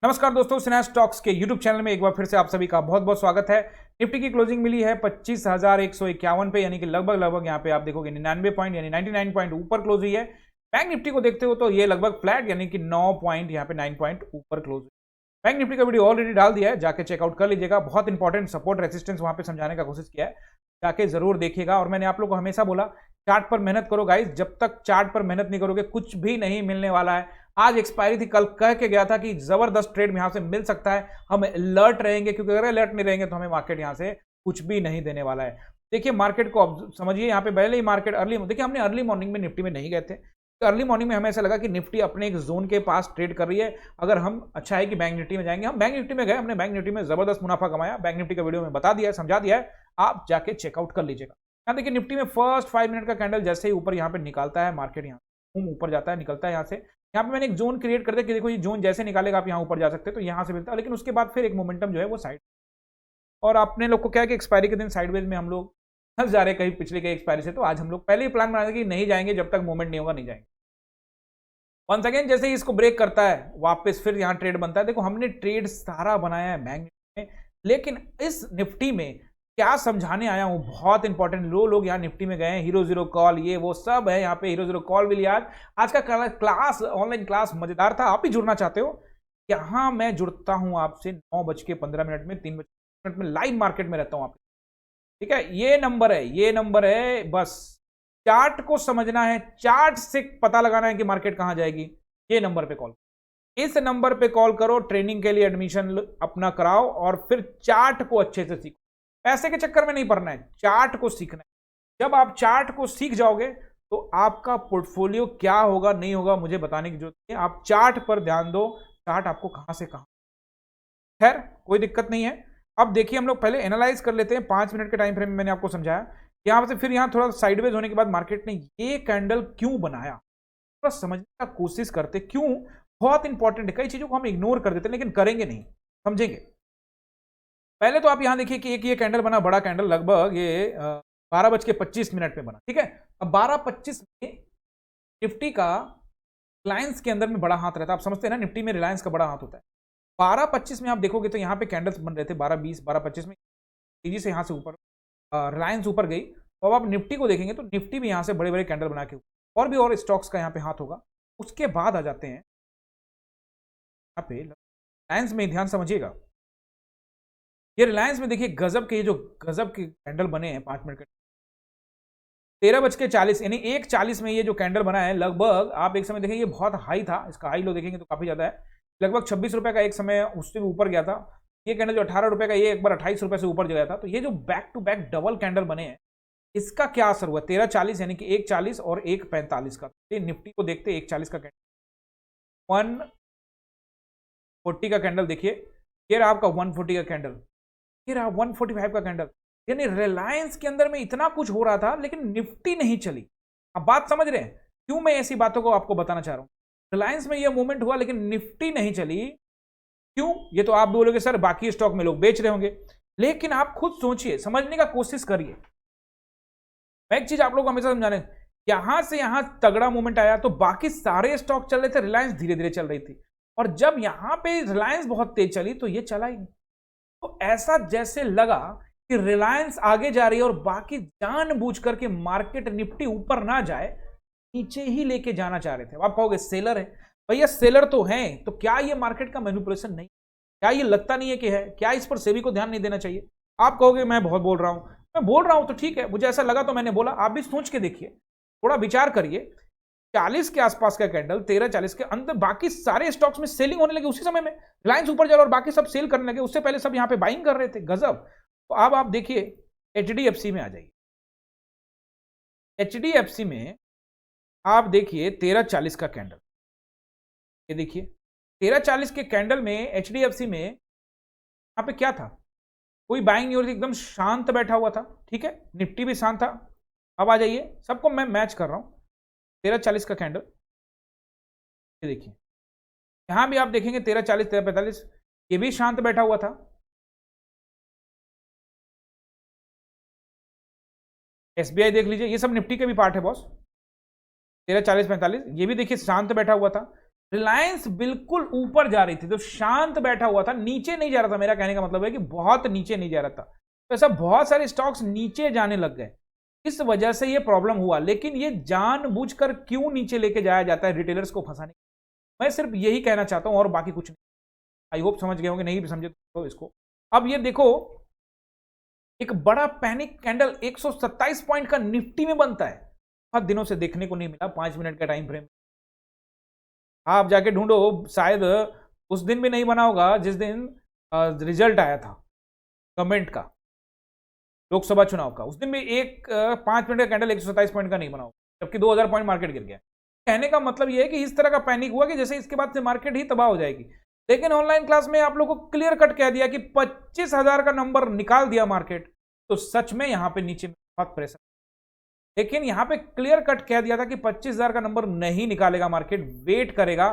नमस्कार दोस्तों, snatch stocks के यूट्यूब चैनल में एक बार फिर से आप सभी का बहुत बहुत स्वागत है। निफ्टी की क्लोजिंग मिली है 25,151 पे, यानी कि लगभग यहाँ पे आप देखोगे 99 पॉइंट यानी 99 पॉइंट ऊपर क्लोज हुई है। बैंक निफ्टी को देखते हो तो ये लगभग फ्लैट यानी कि 9 पॉइंट यहाँ पे 9 पॉइंट ऊपर क्लोज हुई। बैंक निफ्टी का वीडियो ऑलरेडी डाल दिया है, जाके चेकआउट कर लीजिएगा। बहुत इंपॉर्टेंट सपोर्ट रेसिस्टेंस वहां पे समझाने का कोशिश किया है, जाके जरूर देखिएगा। और मैंने आप लोग को हमेशा बोला चार्ट पर मेहनत करो गाइस, जब तक चार्ट पर मेहनत नहीं करोगे कुछ भी नहीं मिलने वाला है। आज एक्सपायरी थी, कल कह के गया था कि जबरदस्त ट्रेड यहां से मिल सकता है, हम अलर्ट रहेंगे, क्योंकि अगर अलर्ट नहीं रहेंगे तो हमें मार्केट यहां से कुछ भी नहीं देने वाला है। देखिए मार्केट को समझिए, यहाँ पे पहले ही मार्केट अर्ली, देखिए हमने अर्ली मॉर्निंग में निफ्टी में नहीं गए थे, तो अर्ली मॉर्निंग में हमें ऐसा लगा कि निफ्टी अपने एक जोन के पास ट्रेड कर रही है। अगर हम अच्छा है कि बैंक निफ्टी में जाएंगे, हम बैंक निफ्टी में गए, हमने बैंक निफ्टी में जबरदस्त मुनाफा कमाया। बैंक निफ्टी का वीडियो में बता दिया है, समझा दिया है, आप जाके चेकआउट कर लीजिएगा। यहाँ देखिए निफ्टी में फर्स्ट 5 मिनट का कैंडल जैसे ही ऊपर यहाँ पे निकालता है, मार्केट यहाँ ऊपर जाता है, निकलता है यहाँ से। यहाँ पे मैंने एक जोन क्रिएट कर दिया कि देखो ये जोन जैसे निकालेगा आप यहाँ ऊपर जा सकते हैं, तो यहाँ से मिलता है। लेकिन उसके बाद फिर एक मोमेंटम जो है वो साइड, और अपने लोग को क्या है कि एक्सपायरी के दिन साइडवेज में हम लोग फंस जा रहे हैं कहीं पिछले कहीं एक्सपायरी से। तो आज हम लोग पहले ही प्लान बना रहे कि नहीं जाएंगे, जब तक मूवमेंट नहीं होगा नहीं जाएंगे। वंस अगेन जैसे ही इसको ब्रेक करता है वापस फिर यहाँ ट्रेड बनता है। देखो हमने ट्रेड सारा बनाया है बैंक में, लेकिन इस निफ्टी में क्या समझाने आया हूं बहुत इंपॉर्टेंट। लोग यहाँ निफ्टी में गए हैं, हीरो जीरो कॉल ये वो सब है, यहाँ पे हीरो जीरो कॉल भी लिया। आज का क्लास ऑनलाइन क्लास मजेदार था। आप भी जुड़ना चाहते हो, यहाँ मैं जुड़ता हूं आपसे 9:15 में, 3 में लाइव मार्केट में रहता हूं आपके, ठीक है। ये नंबर है, ये नंबर है, बस चार्ट को समझना है, चार्ट से पता लगाना है कि मार्केट कहां जाएगी। ये नंबर पे कॉल, इस नंबर पे कॉल करो, ट्रेनिंग के लिए एडमिशन अपना कराओ और फिर चार्ट को अच्छे से सीखो। पैसे के चक्कर में नहीं पड़ना है, चार्ट को सीखना है। जब आप चार्ट को सीख जाओगे तो आपका पोर्टफोलियो क्या होगा नहीं होगा मुझे बताने की जरूरत नहीं है। आप चार्ट पर ध्यान दो, चार्ट आपको कहां से कहां, खैर कोई दिक्कत नहीं है। अब देखिए हम लोग पहले एनालाइज कर लेते हैं 5 मिनट के टाइम फ्रेम में। मैंने आपको समझाया यहां से, फिर यहां थोड़ा साइडवेज होने के बाद मार्केट ने ये कैंडल क्यों बनाया, थोड़ा समझने का कोशिश करते क्यों। बहुत इंपॉर्टेंट है, कई चीजों को हम इग्नोर कर देते हैं लेकिन करेंगे नहीं, समझेंगे। पहले तो आप यहां देखिए कि एक ये कैंडल बना, बड़ा कैंडल, लगभग ये 12:25 में बना, ठीक है। अब 12:25 में निफ्टी का रिलायंस के अंदर में बड़ा हाथ रहता है। आप समझते हैं ना, निफ्टी में रिलायंस का बड़ा हाथ होता है। 12:25 में आप देखोगे तो यहाँ पे कैंडल्स बन रहे थे 12:20, 12:25 में तेजी से यहाँ से ऊपर रिलायंस ऊपर गई। तो अब आप निफ्टी को देखेंगे तो निफ्टी भी यहाँ से बड़े बड़े कैंडल बना के, और भी और स्टॉक्स का यहाँ पे हाथ होगा। उसके बाद आ जाते हैं यहाँ पे रिलायंस में, ध्यान समझिएगा। ये रिलायंस में देखिए गजब के, ये जो गजब के कैंडल बने हैं 5 मिनट के, 13:40 यानी 1:40 में ये जो कैंडल बना है, लगभग आप एक समय देखेंगे ये बहुत हाई था, इसका हाई लो देखेंगे तो काफी ज्यादा है, लगभग 26 रुपए का एक समय उससे भी ऊपर गया था। ये कैंडल जो 18 रुपए का, ये एक बार 28 रुपए से ऊपर गया था। तो ये जो back to back double candle बने हैं, इसका क्या असर हुआ 13:40 यानी कि 1:40 और 1:45 का। ये निफ्टी को देखते 1:40 का कैंडल, 140 का कैंडल देखिए, ये रहा आपका 140 का कैंडल, ये रहा 145 का कैंडल। यानी रिलायंस के अंदर में इतना कुछ हो रहा था लेकिन निफ्टी नहीं चली। अब बात समझ रहे हैं क्यों मैं ऐसी बातों को आपको बताना चाह रहा हूं। रिलायंस में यह मूवमेंट हुआ लेकिन निफ्टी नहीं चली, क्यों? ये तो आप बोलोगे सर बाकी स्टॉक में लोग बेच रहे होंगे, लेकिन आप खुद सोचिए, समझने का कोशिश करिए। मैं एक चीज आप लोग को हमेशा समझाने, यहां से यहां तगड़ा मूवमेंट आया तो बाकी सारे स्टॉक चल रहे थे, रिलायंस धीरे धीरे चल रही थी। और जब यहां पे रिलायंस बहुत तेज चली तो ये चला ही नहीं। तो ऐसा जैसे लगा कि रिलायंस आगे जा रही है और बाकी जानबूझ करके मार्केट निफ्टी ऊपर ना जाए, नीचे ही लेके जाना चाह रहे थे। आप कहोगे सेलर है, भैया सेलर तो हैं, तो क्या ये मार्केट का मैनिपुलेशन नहीं? क्या ये लगता नहीं है कि है? क्या इस पर सेबी को ध्यान नहीं देना चाहिए? आप कहोगे मैं बहुत बोल रहा हूं, मैं बोल रहा हूं तो ठीक है, मुझे ऐसा लगा तो मैंने बोला। आप भी सोच के देखिए, थोड़ा विचार करिए। 40 के आसपास का कैंडल, 13:40 के अंदर बाकी सारे स्टॉक्स में सेलिंग होने लगी। उसी समय में रिलायंस ऊपर जा रहा और बाकी सब सेल करने लगे, उससे पहले सब यहां पे बाइंग कर रहे थे, गजब। तो अब आप देखिए एचडीएफसी में आ जाइए। एचडीएफसी में आप देखिए 13:40 का कैंडल, ये देखिए 13:40 के कैंडल में एचडीएफसी में यहां पे क्या था, कोई बाइंग नहीं हो रही थी, एकदम शांत बैठा हुआ था, ठीक है। निफ्टी भी शांत था। अब आ जाइए, सबको मैं मैच कर रहा हूं। 13:40 का कैंडल, ये देखिए यहां भी आप देखेंगे 13:40, 13:45, ये भी शांत बैठा हुआ था। एसबीआई देख लीजिए, ये सब निफ्टी के भी पार्ट है बॉस। 13:40, 45, ये भी देखिए शांत बैठा हुआ था। रिलायंस बिल्कुल ऊपर जा रही थी तो शांत बैठा हुआ था, नीचे नहीं जा रहा था। मेरा कहने का मतलब है कि बहुत नीचे नहीं जा रहा था, तो ऐसा बहुत सारे स्टॉक्स नीचे जाने लग गए, इस वजह से ये प्रॉब्लम हुआ। लेकिन ये जानबूझकर क्यों नीचे लेके जाया जाता है रिटेलर्स को फंसाने, मैं सिर्फ यही कहना चाहता हूं और बाकी कुछ नहीं। आई होप समझ गए होंगे, नहीं भी समझे तो इसको। अब ये देखो, एक बड़ा पैनिक कैंडल 127 पॉइंट का निफ्टी में बनता है, बहुत दिनों से देखने को नहीं मिला 5 मिनट का टाइम फ्रेम। आप जाके ढूंढो, शायद उस दिन भी नहीं बना होगा जिस दिन रिजल्ट आया था गवर्नमेंट का, लोकसभा चुनाव का। उस दिन भी एक 5 मिनट का कैंडल 127 पॉइंट का नहीं बना होगा, जबकि 2000 पॉइंट मार्केट गिर गया। कहने का मतलब यह है कि इस तरह का पैनिक हुआ कि जैसे इसके बाद से मार्केट ही तबाह हो जाएगी। लेकिन ऑनलाइन क्लास में आप लोगों को क्लियर कट कह दिया कि 25,000 का नंबर निकाल दिया मार्केट, तो सच में यहां पे नीचे बहुत प्रेशर। लेकिन यहां पे क्लियर कट कह दिया था कि 25,000 का नंबर नहीं निकालेगा मार्केट, वेट करेगा।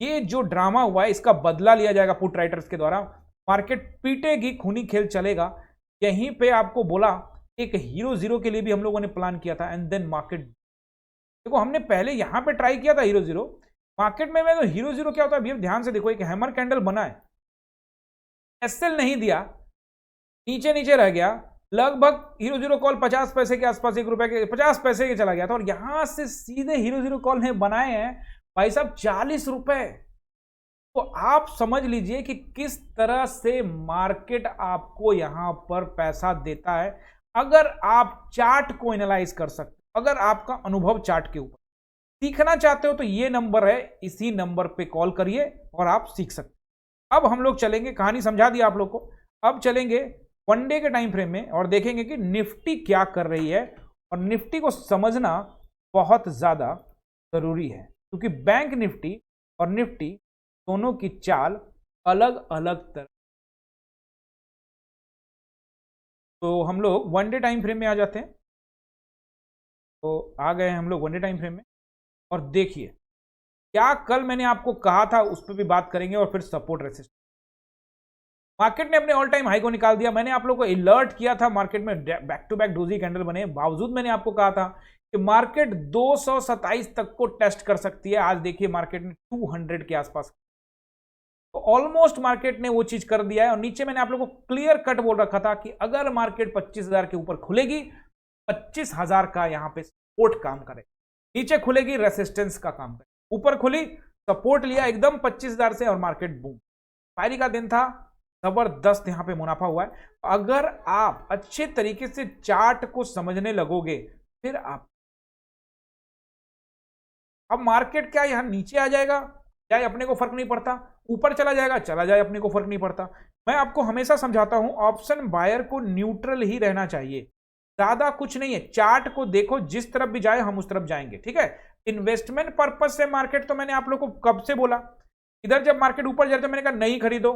ये जो ड्रामा हुआ है इसका बदला लिया जाएगा पुट राइटर्स के द्वारा, मार्केट पीटेगी, खूनी खेल चलेगा। यहीं पे आपको बोला एक हीरो जीरो के लिए भी हम लोगों ने प्लान किया था, एंड देन मार्केट, देखो हमने पहले यहां पे ट्राई किया था हीरो जीरो मार्केट में। तो हीरो जीरो क्या होता है भैया, ध्यान से देखो, एक हैमर कैंडल बना है, एसएल नहीं दिया, नीचे नीचे रह गया, लगभग हीरो जीरो कॉल 50 पैसे के आसपास, 1 रुपए के 50 पैसे के चला गया था, और यहां से सीधे हीरो जीरो कॉल ने बनाए हैं भाई साहब 40 रुपए। तो आप समझ लीजिए कि किस तरह से मार्केट आपको यहां पर पैसा देता है, अगर आप चार्ट को एनालाइज कर सकते, अगर आपका अनुभव चार्ट के ऊपर सीखना चाहते हो तो ये नंबर है, इसी नंबर पे कॉल करिए और आप सीख सकते। अब हम लोग चलेंगे, कहानी समझा दिया आप लोग को, अब चलेंगे वनडे के टाइम फ्रेम में और देखेंगे कि निफ्टी क्या कर रही है। और निफ्टी को समझना बहुत ज्यादा जरूरी है, क्योंकि बैंक निफ्टी और निफ्टी दोनों की चाल अलग अलग तरह। तो हम लोग वनडे टाइम फ्रेम में आ जाते हैं। तो आ गए हम लोग वनडे टाइम फ्रेम में, और देखिए क्या कल मैंने आपको कहा था उस पर भी बात करेंगे, और फिर सपोर्ट रेसिस्टेंस। मार्केट ने अपने ऑल टाइम हाई को निकाल दिया। मैंने आप लोगों को अलर्ट किया था, मार्केट में back to back doji candle बने, बावजूद मैंने आपको कहा था कि मार्केट 227 तक को टेस्ट कर सकती है। आज देखिए मार्केट ने 200 के आसपास, तो ऑलमोस्ट मार्केट ने वो चीज कर दिया है। और नीचे मैंने आप लोगों को क्लियर कट बोल रखा था कि अगर मार्केट 25,000 के ऊपर खुलेगी, 25,000 का यहां पे सपोर्ट काम करे, नीचे खुलेगी रेसिस्टेंस का काम करे। ऊपर खुली, सपोर्ट लिया एकदम 25,000 से, और मार्केट बूम, फायरी का दिन था, जबरदस्त यहां पे मुनाफा हुआ है। अगर आप अच्छे तरीके से चार्ट को समझने लगोगे, फिर आप, अब मार्केट क्या यहां नीचे आ जाएगा चाहे अपने को फर्क नहीं पड़ता, ऊपर चला जाएगा चला जाए अपने को फर्क नहीं पड़ता। मैं आपको हमेशा समझाता हूं ऑप्शन बायर को न्यूट्रल ही रहना चाहिए, ज्यादा कुछ नहीं है। चार्ट को देखो, जिस तरफ भी जाए हम उस तरफ जाएंगे, ठीक है। इन्वेस्टमेंट पर्पज से मार्केट, तो मैंने आप लोग को कब से बोला, इधर जब मार्केट ऊपर जाए तो मैंने कहा नहीं खरीदो,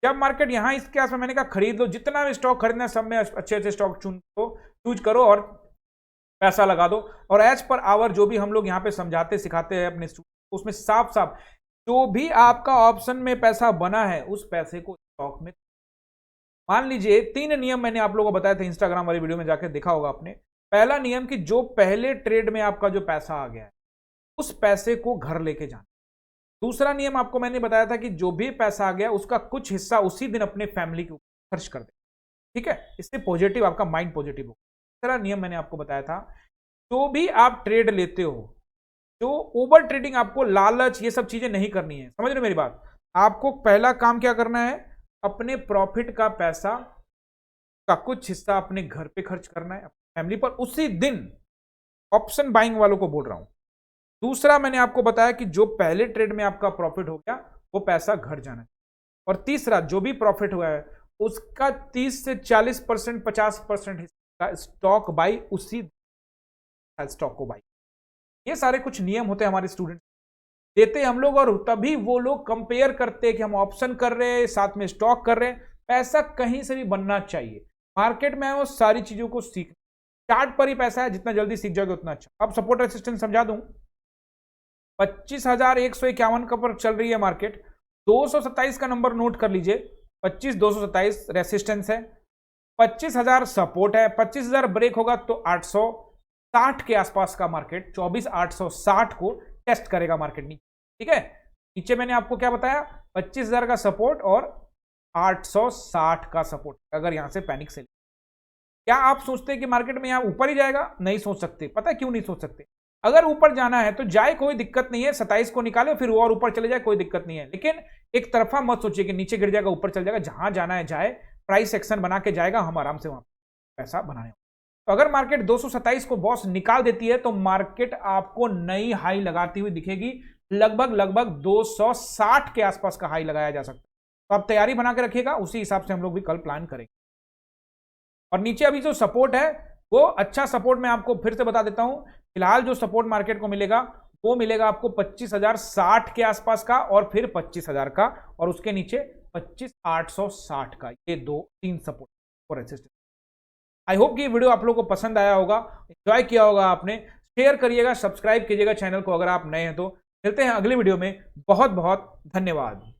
जब मार्केट यहां इसके आसपास मैंने कहा खरीद लो, जितना भी स्टॉक खरीदना है सब में अच्छे अच्छे स्टॉक चूज करो और पैसा लगा दो। और एज पर आवर जो भी हम लोग यहाँ पे समझाते सिखाते हैं अपने स्टूडेंट, उसमें साफ साफ जो भी आपका ऑप्शन में पैसा बना है उस पैसे को स्टॉक में, मान लीजिए 3 नियम मैंने आप लोगों को बताया था, इंस्टाग्राम वाली वीडियो में जाकर देखा होगा आपने। पहला नियम कि जो पहले ट्रेड में आपका जो पैसा आ गया है उस पैसे को घर लेके जाना। दूसरा नियम आपको मैंने बताया था कि जो भी पैसा आ गया उसका कुछ हिस्सा उसी दिन अपने फैमिली के ऊपर खर्च कर दे, ठीक है, इससे पॉजिटिव, आपका माइंड पॉजिटिव हो। तीसरा नियम मैंने आपको बताया था, जो भी आप ट्रेड लेते हो, जो ओवर ट्रेडिंग, आपको लालच ये सब चीजें नहीं करनी है, समझ रहे मेरी बात। आपको पहला काम क्या करना है, अपने प्रॉफिट का पैसा का कुछ हिस्सा अपने घर पे खर्च करना है, फैमिली पर, उसी दिन। ऑप्शन बाइंग वालों को बोल रहा हूं। दूसरा मैंने आपको बताया कि जो पहले ट्रेड में आपका प्रॉफिट हो गया वो पैसा घर जाना है। और तीसरा, जो भी प्रॉफिट हुआ है उसका 30 से 40%, 50% हिस्सा स्टॉक बाई, उसी स्टॉक को बाई। ये सारे कुछ नियम होते हैं हमारे स्टूडेंट देते हम लोग, और तभी वो लोग कंपेयर करते हैं कि हम ऑप्शन कर रहे हैं साथ में स्टॉक कर रहे हैं। पैसा कहीं से भी बनना चाहिए, मार्केट में वो सारी चीजों को सीख, चार्ट पर ही पैसा है, जितना जल्दी सीख जाओगे उतना अच्छा। अब सपोर्ट रेसिस्टेंस समझा दूं, 25,151 का पर चल रही है मार्केट, 227 का नंबर नोट कर लीजिए, 25,227 रेसिस्टेंस है, 25,000 सपोर्ट है, 25,000 ब्रेक होगा तो 860 के आसपास का मार्केट, 24,860 को टेस्ट करेगा मार्केट नीचे, ठीक है। नीचे मैंने आपको क्या बताया, 25,000 का सपोर्ट और 860 का सपोर्ट। अगर यहां से पैनिक सेल, क्या आप सोचते हैं कि मार्केट में यहां ऊपर ही जाएगा? नहीं सोच सकते। पता है क्यों नहीं सोच सकते? अगर ऊपर जाना है तो जाए, कोई दिक्कत नहीं है, 27 को निकाले फिर और ऊपर चले जाए, कोई दिक्कत नहीं है। लेकिन एक तरफा मत सोचिए कि नीचे गिर जाएगा ऊपर चल जाएगा। जहां जाना है जाए, प्राइस एक्शन बना के जाएगा, हम आराम से वहां पैसा बनाने। तो अगर मार्केट 227 को बॉस निकाल देती है तो मार्केट आपको नई हाई लगाती हुई दिखेगी। लगभग 260 के आसपास का हाई लगाया जा सकता है। तो आप तैयारी बना के रखिएगा, उसी हिसाब से हम लोग भी कल प्लान करेंगे। और नीचे अभी जो सपोर्ट है वो अच्छा सपोर्ट मैं आपको फिर से बता देता हूं। फिलहाल जो सपोर्ट मार्केट को मिलेगा वो मिलेगा आपको 25,060 के आसपास का, और फिर 25,000 का, और उसके नीचे 25,860 का। ये 2-3 सपोर्ट और रेजिस्टेंस। आई होप कि ये वीडियो आप लोगों को पसंद आया होगा, एंजॉय किया होगा आपने। शेयर करिएगा, सब्सक्राइब कीजिएगा चैनल को अगर आप नए हैं तो। मिलते हैं अगले वीडियो में। बहुत बहुत धन्यवाद।